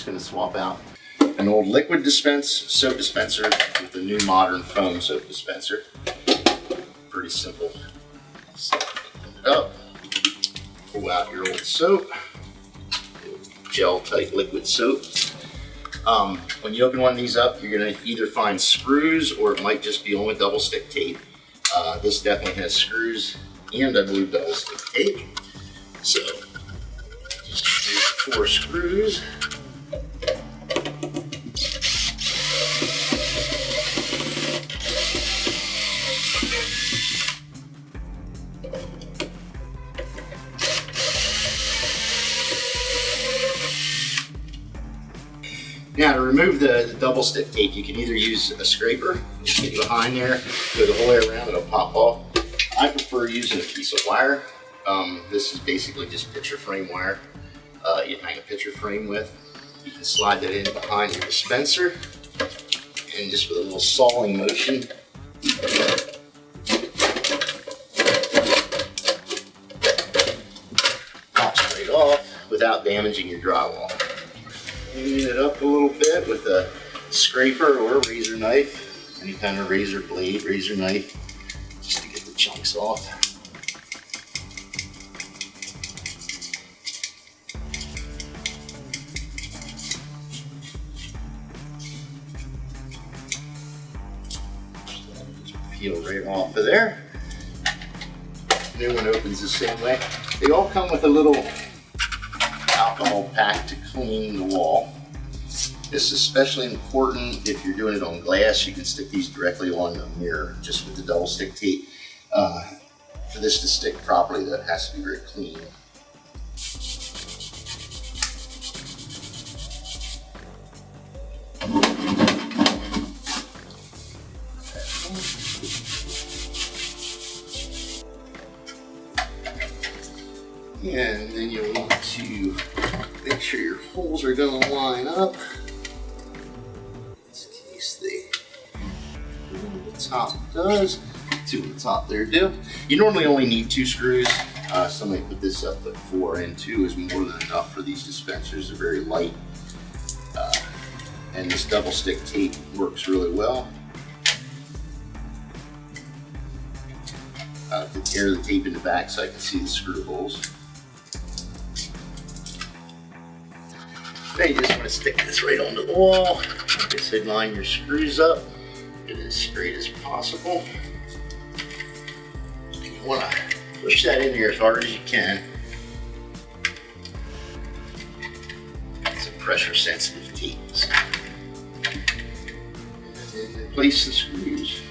just going to swap out an old liquid soap dispenser with a new modern foam soap dispenser. Pretty simple. So, open it up, pull out your old soap, gel type liquid soap. When you open one of these up, you're going to either find screws or it might just be only double stick tape. This definitely has screws and I believe double stick tape. So just 4 screws. Now to remove the double stick tape, you can either use a scraper, just get behind there, go the whole way around, it'll pop off. I prefer using a piece of wire. This is basically just picture frame wire you hang a picture frame with. You can slide that in behind your dispenser and just with a little sawing motion, pops right off without damaging your drywall. Clean it up a little bit with a scraper or a razor knife, any kind of razor blade, razor knife, just to get the chunks off. Just peel right off of there. New one opens the same way. They all come with a little alcohol pack to clean the wall. This is especially important if you're doing it on glass. You can stick these directly on the mirror just with the double stick tape. For this to stick properly, that has to be very clean. And then you want to make sure your holes are going to line up. In this case, the top does. 2 on the top there do. You normally only need 2 screws. Somebody put this up at 4, and 2 is more than enough for these dispensers. They're very light. And this double stick tape works really well. I like to tear the tape in the back so I can see the screw holes. Now you just want to stick this right onto the wall. Like I said, line your screws up, get it as straight as possible. And you want to push that in there as hard as you can. It's a pressure sensitive tape. And then replace the screws.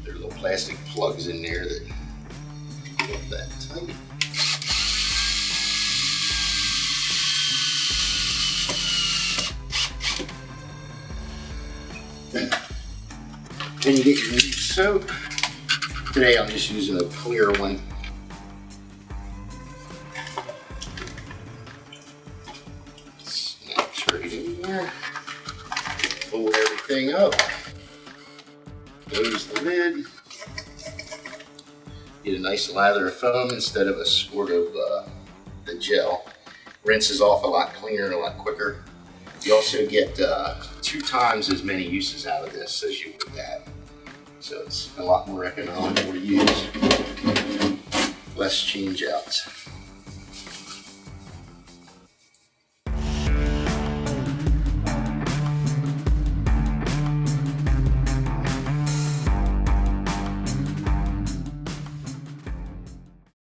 There are little plastic plugs in there that hold that tight. Then you get your new soap. Today I'm just using a clear one. Snap straight in there. Fold everything up. Close the lid. Get a nice lather of foam instead of a squirt of the gel. Rinses off a lot cleaner and a lot quicker. You also get 2 times as many uses out of this as you would that. So it's a lot more economical to use. Less change outs.